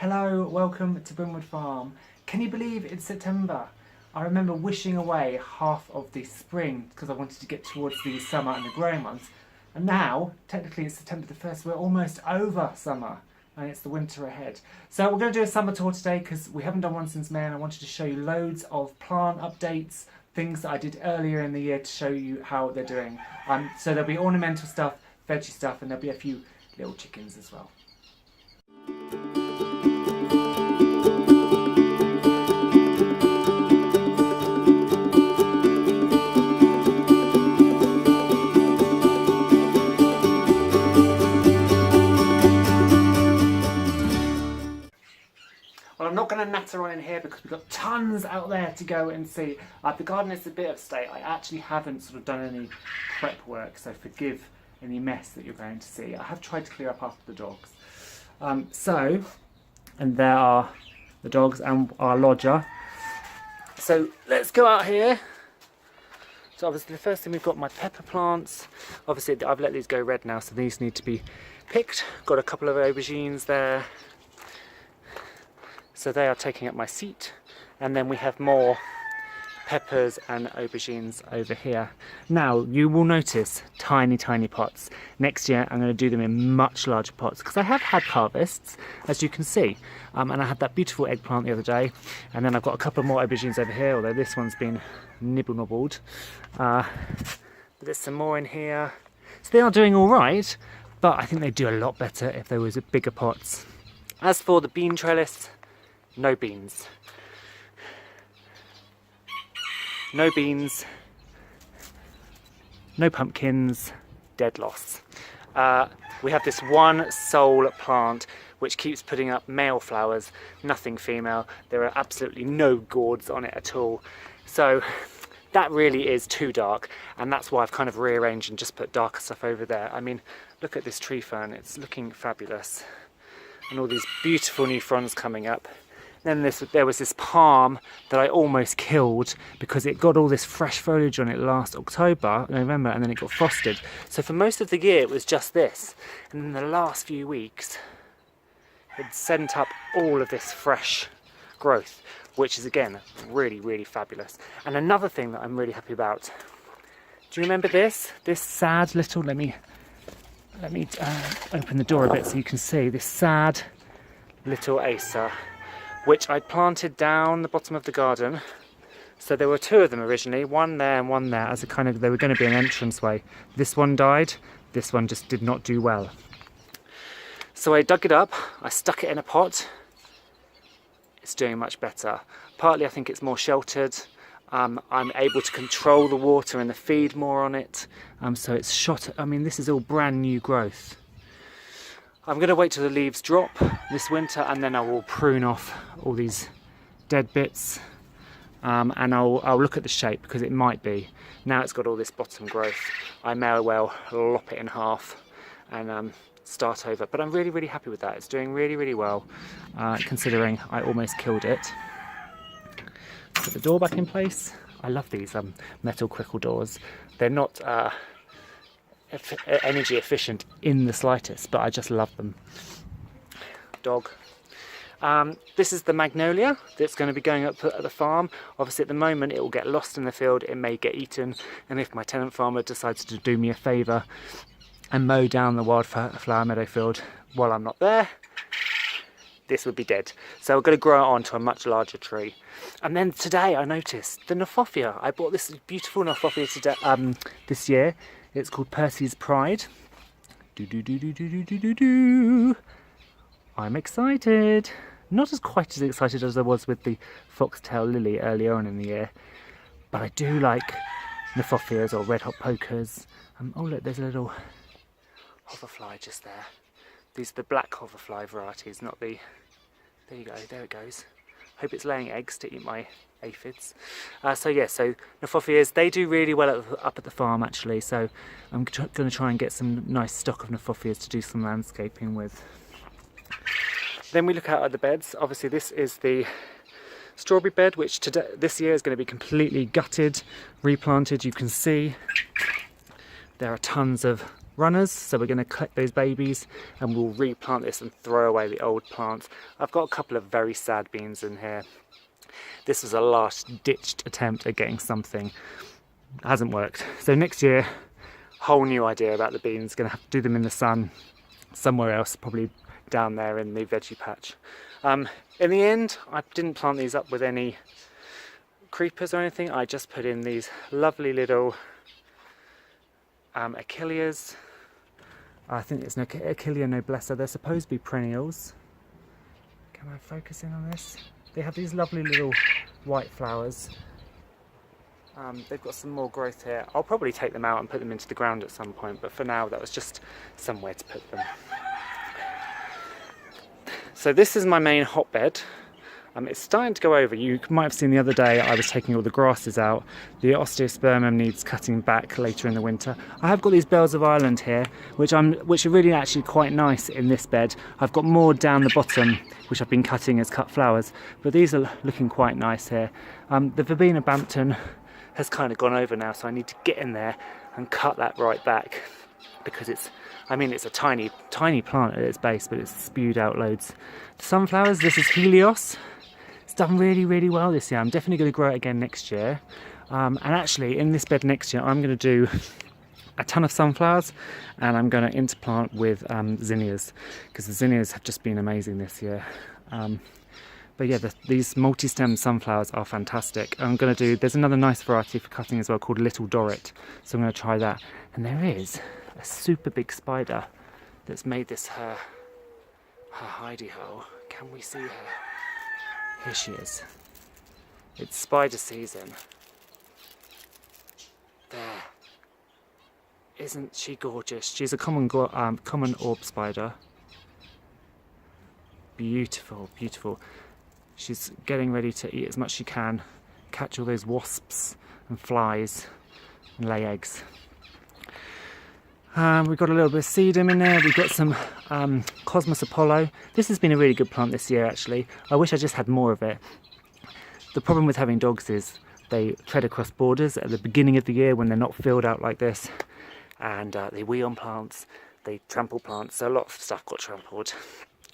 Hello, welcome to Brimwood Farm. Can you believe it's September? I remember wishing away half of the spring because I wanted to get towards the summer and the growing months. And now, technically it's September the 1st, we're almost over summer and it's the winter ahead. So we're going to do a summer tour today because we haven't done one since May and I wanted to show you loads of plant updates, things that I did earlier in the year to show you how they're doing. So there'll be ornamental stuff, veggie stuff, and there'll be a few little chickens as well. Well, I'm not going to natter on in here because we've got tons out there to go and see. The garden is a bit of a state. I actually haven't sort of done any prep work, so forgive any mess that you're going to see. I have tried to clear up after the dogs. And there are the dogs and our lodger. So let's go out here. So obviously the first thing we've got my pepper plants. Obviously I've let these go red now, so these need to be picked. Got a couple of aubergines there. So they are taking up my seat. And then we have more peppers and aubergines over here. Now you will notice tiny pots. Next year I'm going to do them in much larger pots because I have had harvests, as you can see, and I had that beautiful eggplant the other day, and then I've got a couple more aubergines over here, although this one's been nibbled. But there's some more in here, so they are doing all right, but I think they'd do a lot better if there was bigger pots. As for the bean trellis, no beans. No beans, no pumpkins, dead loss. We have this one sole plant which keeps putting up male flowers, nothing female. There are absolutely no gourds on it at all. So that really is too dark, and that's why I've kind of rearranged and just put darker stuff over there. I mean, look at this tree fern, it's looking fabulous. And all these beautiful new fronds coming up. Then there was this palm that I almost killed because it got all this fresh foliage on it last November, and then it got frosted. So for most of the year it was just this. And in the last few weeks it sent up all of this fresh growth, which is again really fabulous. And another thing that I'm really happy about, do you remember this? This sad little, let me open the door a bit so you can see this sad little Acer, which I planted down the bottom of the garden. So there were two of them originally, one there and one there, as a kind of, they were going to be an entranceway. This one died, this one just did not do well. So I dug it up, I stuck it in a pot. It's doing much better. Partly I think it's more sheltered. I'm able to control the water and the feed more on it. So it's shot, I mean, this is all brand new growth. I'm going to wait till the leaves drop this winter, and then I will prune off all these dead bits, and I'll look at the shape because it might be, now it's got all this bottom growth, I may well lop it in half and start over. But I'm really happy with that. It's doing really well, considering I almost killed it. Put the door back in place. I love these metal crickle doors. They're not energy efficient in the slightest, but I just love them. Dog. This is the Magnolia that's going to be going up at the farm. Obviously at the moment it will get lost in the field, it may get eaten, and if my tenant farmer decides to do me a favour and mow down the wildflower meadow field while I'm not there, this would be dead. So we're going to grow it onto a much larger tree. And then today I noticed the Gnophofia. I bought this beautiful Gnophofia today, this year. It's called Percy's Pride. I'm excited. Not quite as excited as I was with the foxtail lily earlier on in the year, but I do like Gnophophias or red hot pokers. Oh look, there's a little hoverfly just there. These are the black hoverfly varieties, not the... There you go, there it goes. Hope it's laying eggs to eat my aphids. So Gnophophias, they do really well up at the farm actually, so I'm going to try and get some nice stock of Gnophophias to do some landscaping with. Then we look out at the beds. Obviously this is the strawberry bed, which this year is going to be completely gutted, replanted. You can see there are tons of runners, so we're going to collect those babies and we'll replant this and throw away the old plants. I've got a couple of very sad beans in here. This was a last ditched attempt at getting something. It hasn't worked. So next year, whole new idea about the beans. Going to have to do them in the sun somewhere else, probably down there in the veggie patch. In the end, I didn't plant these up with any creepers or anything. I just put in these lovely little Achilleas. I think it's an Achillea noblessa. They're supposed to be perennials. Can I focus in on this? They have these lovely little white flowers. They've got some more growth here. I'll probably take them out and put them into the ground at some point, but for now that was just somewhere to put them. So this is my main hotbed. It's starting to go over. You might have seen the other day I was taking all the grasses out. The osteospermum needs cutting back later in the winter. I have got these bells of Ireland here, which are really actually quite nice in this bed. I've got more down the bottom, which I've been cutting as cut flowers, but these are looking quite nice here. The verbena Bampton has kind of gone over now, so I need to get in there and cut that right back, because it's a tiny plant at its base, but it's spewed out loads. The sunflowers, this is Helios. It's done really well this year. I'm definitely going to grow it again next year. And actually in this bed next year I'm going to do a ton of sunflowers, and I'm going to interplant with zinnias, because the zinnias have just been amazing this year. But yeah, these multi-stem sunflowers are fantastic. There's another nice variety for cutting as well called Little Dorrit, so I'm going to try that. And there is a super big spider that's made this her hidey hole. Can we see her? Here she is. It's spider season. There. Isn't she gorgeous? She's a common orb spider. Beautiful, beautiful. She's getting ready to eat as much as she can, catch all those wasps and flies and lay eggs. We've got a little bit of sedum in there. We've got some Cosmos Apollo. This has been a really good plant this year actually. I wish I just had more of it. The problem with having dogs is they tread across borders at the beginning of the year when they're not filled out like this, and they wee on plants, they trample plants, so a lot of stuff got trampled.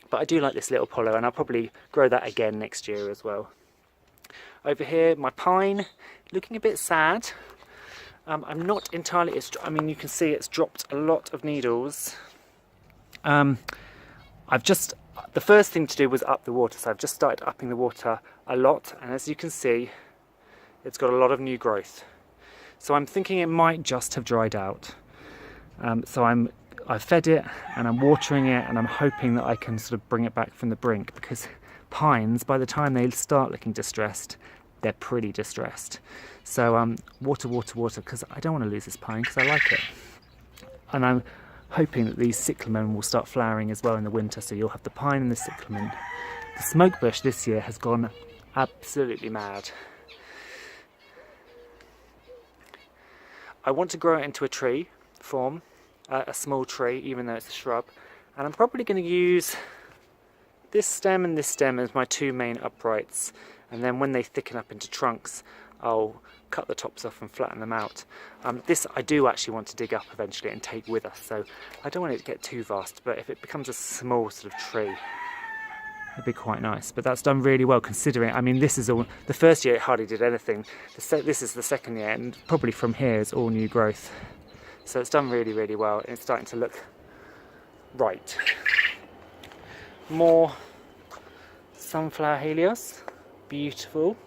But I do like this little Apollo, and I'll probably grow that again next year as well. Over here, my pine, looking a bit sad. I'm not entirely, you can see it's dropped a lot of needles. The first thing to do was up the water, so I've just started upping the water a lot, and as you can see, it's got a lot of new growth. So I'm thinking it might just have dried out. I've fed it and I'm watering it, and I'm hoping that I can sort of bring it back from the brink, because pines, by the time they start looking distressed, they're pretty distressed. So water, because I don't want to lose this pine because I like it. And I'm hoping that these cyclamen will start flowering as well in the winter, so you'll have the pine and the cyclamen. The smoke bush this year has gone absolutely mad. I want to grow it into a tree form, a small tree, even though it's a shrub, and I'm probably going to use this stem and this stem as my two main uprights, and then when they thicken up into trunks I'll cut the tops off and flatten them out. This I do actually want to dig up eventually and take with us, so I don't want it to get too vast, but if it becomes a small sort of tree it'd be quite nice. But that's done really well considering, this is all, the first year it hardly did anything, this is the second year, and probably from here it's all new growth. So it's done really well, and it's starting to look right. More sunflower Helios, beautiful.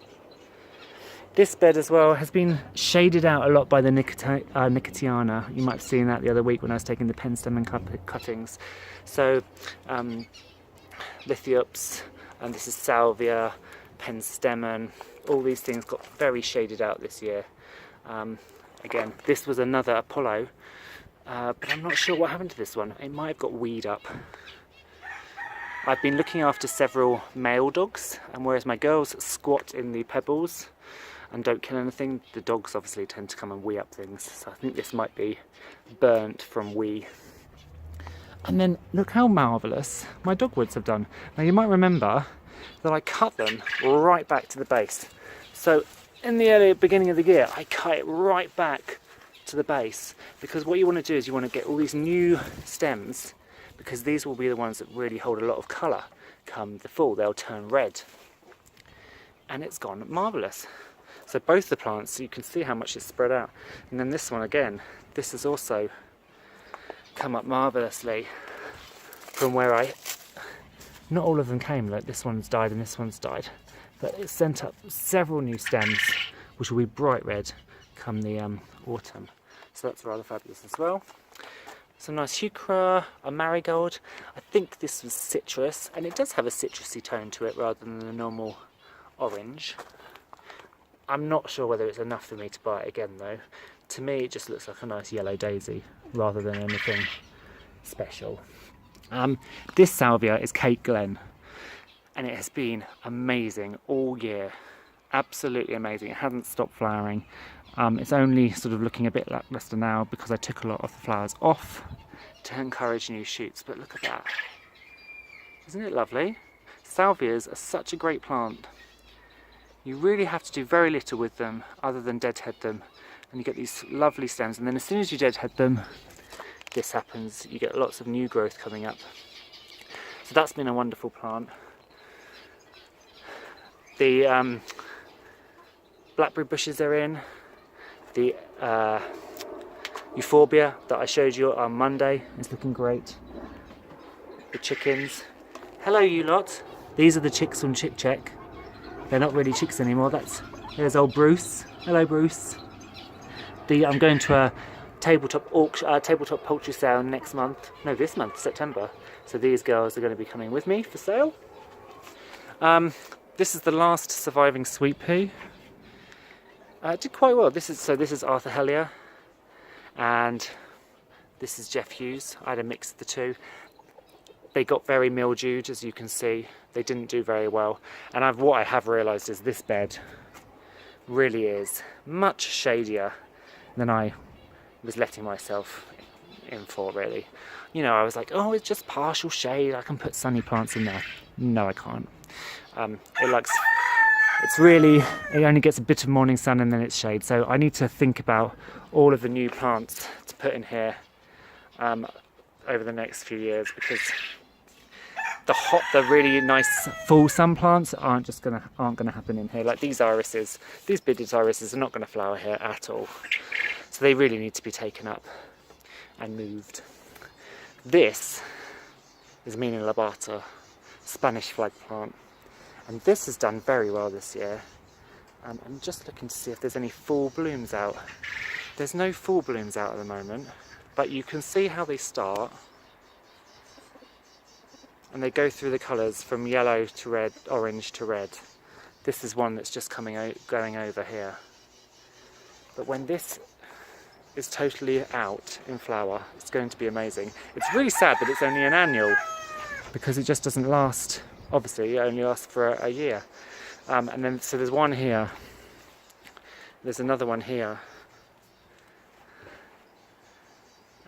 This bed as well has been shaded out a lot by the Nicotiana. You might have seen that the other week when I was taking the penstem and cuttings. So Lithiops, and this is Salvia, penstemon, all these things got very shaded out this year. Again, this was another Apollo, but I'm not sure what happened to this one. It might have got weed up. I've been looking after several male dogs, and whereas my girls squat in the pebbles and don't kill anything, the dogs obviously tend to come and wee up things. So I think this might be burnt from wee. And then look how marvellous my dogwoods have done. Now you might remember that I cut them right back to the base. So in the early beginning of the year, I cut it right back to the base, because what you want to do is you want to get all these new stems, because these will be the ones that really hold a lot of colour come the fall. They'll turn red, and it's gone marvellous. So both the plants, you can see how much it's spread out. And then this one again, this has also come up marvellously from where not all of them came, like this one's died and this one's died, but it sent up several new stems which will be bright red come the autumn. So that's rather fabulous as well. Some nice heuchera, a marigold. I think this was citrus, and it does have a citrusy tone to it rather than the normal orange. I'm not sure whether it's enough for me to buy it again though. To me it just looks like a nice yellow daisy rather than anything special. This salvia is Cape Glen, and it has been amazing all year. Absolutely amazing. It hasn't stopped flowering. It's only sort of looking a bit lackluster now because I took a lot of the flowers off to encourage new shoots, but look at that. Isn't it lovely? Salvias are such a great plant. You really have to do very little with them other than deadhead them, and you get these lovely stems, and then as soon as you deadhead them, this happens, you get lots of new growth coming up. So that's been a wonderful plant. The blackberry bushes are in, the euphorbia that I showed you on Monday is looking great. The chickens, hello you lot, these are the chicks on Chick Check. They're not really chicks anymore. There's old Bruce. Hello, Bruce. I'm going to a tabletop poultry sale next month. No, this month, September. So these girls are going to be coming with me for sale. This is the last surviving sweet pea. It did quite well. This is Arthur Helios, and this is Jeff Hughes. I had a mix of the two. They got very mildewed, as you can see. They didn't do very well. And what I have realised is this bed really is much shadier than I was letting myself in for, really. You know, I was like, oh, it's just partial shade. I can put sunny plants in there. No, I can't. It only gets a bit of morning sun and then it's shade. So I need to think about all of the new plants to put in here over the next few years, because the really nice full sun plants aren't gonna happen in here. Like these irises, these beaded irises are not going to flower here at all. So they really need to be taken up and moved. This is Mina labata, Spanish flag plant, and this has done very well this year. I'm just looking to see if there's any full blooms out. There's no full blooms out at the moment, but you can see how they start. And they go through the colours from yellow to red, orange to red. This is one that's just going over here. But when this is totally out in flower, it's going to be amazing. It's really sad that it's only an annual, because it just doesn't last. Obviously, it only lasts for a year. And then, so there's one here. There's another one here.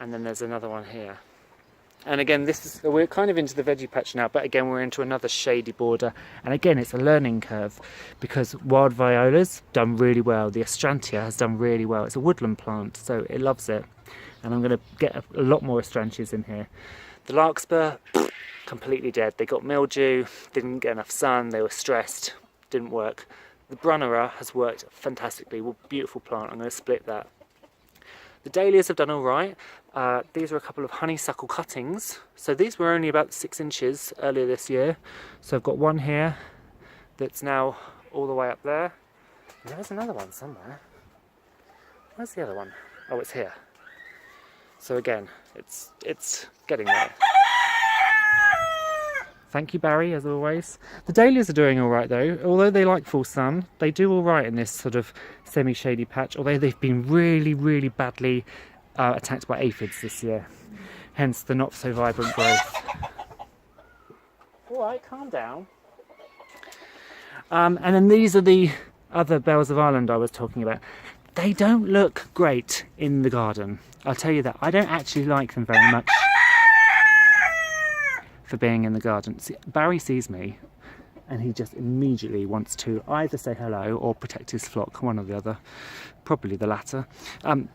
And then there's another one here. And again, we're kind of into the veggie patch now, but again, we're into another shady border. And again, it's a learning curve, because wild Viola's done really well. The Astrantia has done really well. It's a woodland plant, so it loves it. And I'm going to get a lot more Astrantias in here. The Larkspur, completely dead. They got mildew, didn't get enough sun, they were stressed, didn't work. The Brunnera has worked fantastically. Beautiful plant. I'm going to split that. The dahlias have done all right. These are a couple of honeysuckle cuttings. So these were only about 6 inches earlier this year. So I've got one here that's now all the way up there. And there's another one somewhere. Where's the other one? Oh, it's here. So again, it's getting there. Thank you, Barry, as always. The dahlias are doing all right, though. Although they like full sun, they do all right in this sort of semi-shady patch, although they've been really, really badly attacked by aphids this year. Hence the not-so-vibrant growth. All right, calm down. And then these are the other bells of Ireland I was talking about. They don't look great in the garden. I'll tell you that. I don't actually like them very much for being in the garden. See, Barry sees me. and he just immediately wants to either say hello or protect his flock, one or the other, probably the latter.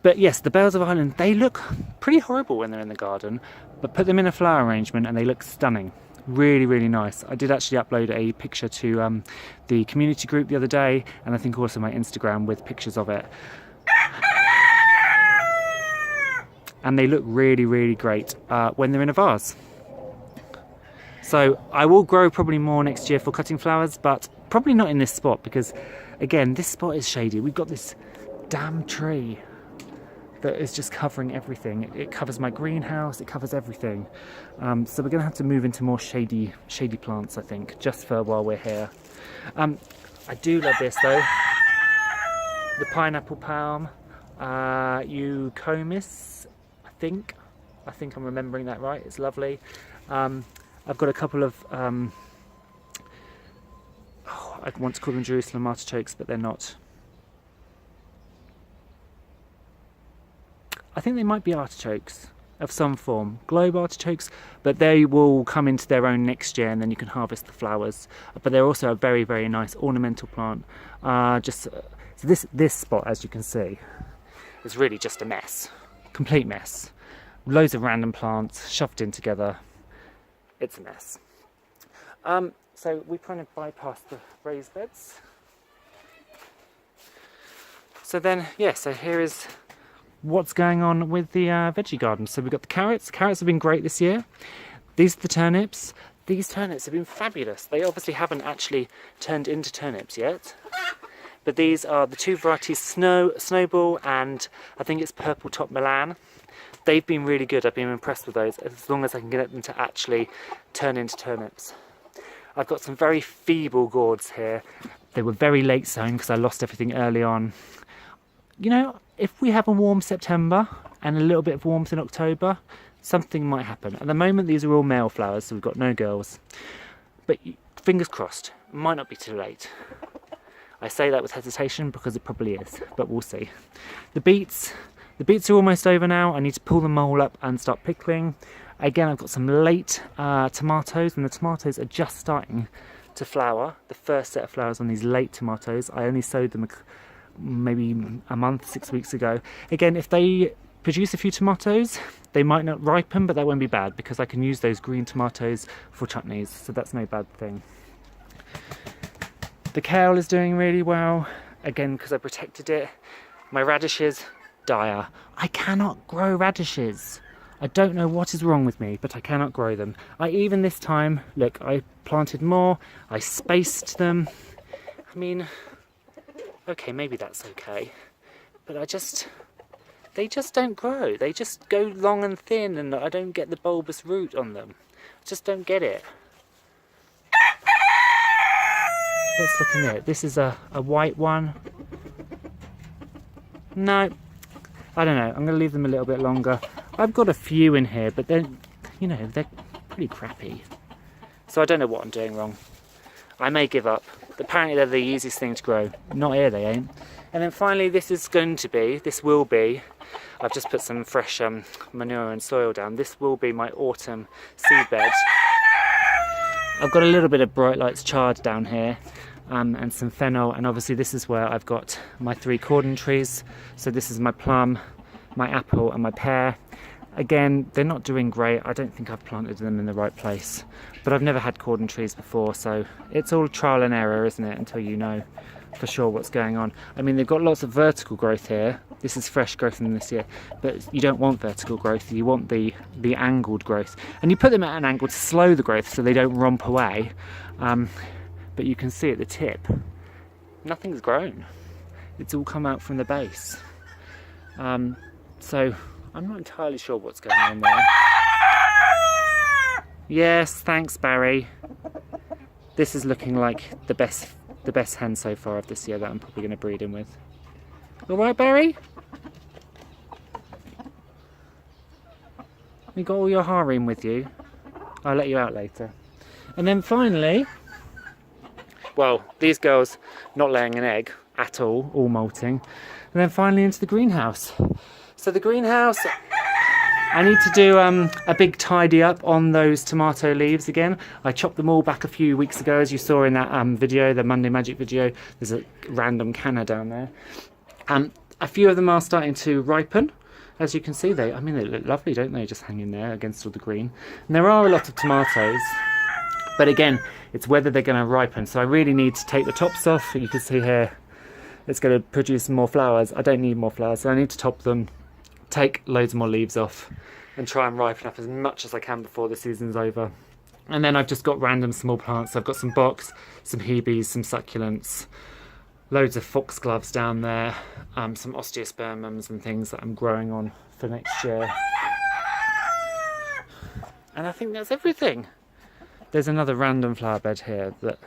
But yes, the bells of Ireland, they look pretty horrible when they're in the garden, but put them in a flower arrangement and they look stunning. Really, really nice. I did actually upload a picture to the community group the other day, and I think also my Instagram with pictures of it. And they look really, really great when they're in a vase. So I will grow probably more next year for cutting flowers, but probably not in this spot because, again, this spot is shady. We've got this damn tree that is just covering everything. It covers my greenhouse, it covers everything. So we're going to have to move into more shady plants, I think, just for while we're here. I do love this though. The pineapple palm, Eucomis, I think I'm remembering that right. It's lovely. I've got a couple of, I want to call them Jerusalem artichokes, but they're not. I think they might be artichokes of some form, globe artichokes, but they will come into their own next year and then you can harvest the flowers. But they're also a very, very nice ornamental plant. So this spot, as you can see, is really just a mess, complete mess. Loads of random plants shoved in together. It's a mess. So we kind of bypassed the raised beds. So then, yeah, so here is what's going on with the veggie garden. So we've got the carrots. The carrots have been great this year. These are the turnips. These turnips have been fabulous. They obviously haven't actually turned into turnips yet. But these are the two varieties, Snowball and I think it's Purple Top Milan. They've been really good. I've been impressed with those as long as I can get them to actually turn into turnips. I've got some very feeble gourds here. They were very late sown because I lost everything early on. You know, if we have a warm September and a little bit of warmth in October, something might happen. At the moment, these are all male flowers, so we've got no girls. But fingers crossed, it might not be too late. I say that with hesitation because it probably is, but we'll see. The beets are almost over now. I need to pull them all up and start pickling. Again, I've got some late tomatoes, and the tomatoes are just starting to flower. The first set of flowers on these late tomatoes. I only sowed them maybe a month, 6 weeks ago. Again, if they produce a few tomatoes, they might not ripen, but that won't be bad because I can use those green tomatoes for chutneys, so that's no bad thing. The kale is doing really well, again because I protected it. My radishes, dire. I cannot grow radishes. I don't know what is wrong with me, but I cannot grow them. Even this time, look, I planted more, I spaced them. I mean, okay, maybe that's okay, but they just don't grow. They just go long and thin and I don't get the bulbous root on them. I just don't get it. Let's look in there. This is a white one. No, I don't know. I'm going to leave them a little bit longer. I've got a few in here, but they're pretty crappy. So I don't know what I'm doing wrong. I may give up. Apparently they're the easiest thing to grow. Not here, they ain't. And then finally, this will be, I've just put some fresh manure and soil down. This will be my autumn seed bed. I've got a little bit of Bright Lights chard down here and some fennel, and obviously this is where I've got my 3 cordon trees. So this is my plum, my apple and my pear. Again, they're not doing great. I don't think I've planted them in the right place, but I've never had cordon trees before, so it's all trial and error, isn't it, until you know for sure what's going on. I mean, they've got lots of vertical growth here. This is fresh growth from this year, but you don't want vertical growth. You want the angled growth, and you put them at an angle to slow the growth so they don't romp away. But you can see at the tip, nothing's grown. It's all come out from the base. So I'm not entirely sure what's going on there. Yes, thanks, Barry. This is looking like the best hen so far of this year that I'm probably going to breed him with. All right, Barry? You got all your harem with you? I'll let you out later. And then finally, well, these girls not laying an egg at all molting. And then finally into the greenhouse. So the greenhouse, I need to do a big tidy up on those tomato leaves again. I chopped them all back a few weeks ago, as you saw in that video, the Monday Magic video. There's a random canna down there. A few of them are starting to ripen. As you can see, they look lovely, don't they? Just hanging there against all the green. And there are a lot of tomatoes, but again, it's whether they're going to ripen. So I really need to take the tops off. You can see here, it's going to produce more flowers. I don't need more flowers, so I need to top them, take loads more leaves off, and try and ripen up as much as I can before the season's over. And then I've just got random small plants. I've got some box, some hebes, some succulents, loads of foxgloves down there, some osteospermums and things that I'm growing on for next year. And I think that's everything. There's another random flower bed here that,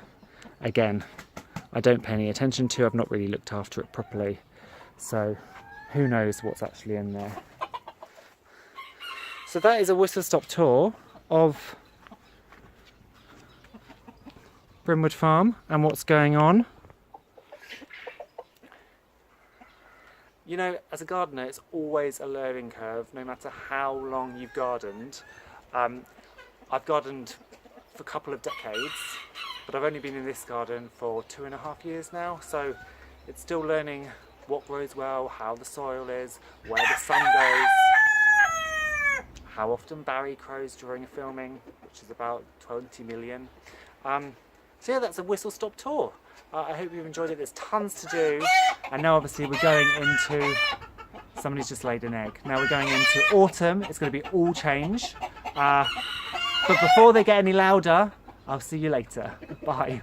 again, I don't pay any attention to. I've not really looked after it properly. So who knows what's actually in there. So that is a whistle-stop tour of Brimwood Farm and what's going on. You know, as a gardener, it's always a learning curve, no matter how long you've gardened. I've gardened for a couple of decades, but I've only been in this garden for 2.5 years now, so it's still learning what grows well, how the soil is, where the sun goes, how often Barry crows during a filming, which is about 20 million. So yeah, that's a whistle-stop tour. I hope you've enjoyed it. There's tons to do. And now obviously we're going into, somebody's just laid an egg. Now we're going into autumn. It's going to be all change. But before they get any louder, I'll see you later. Bye.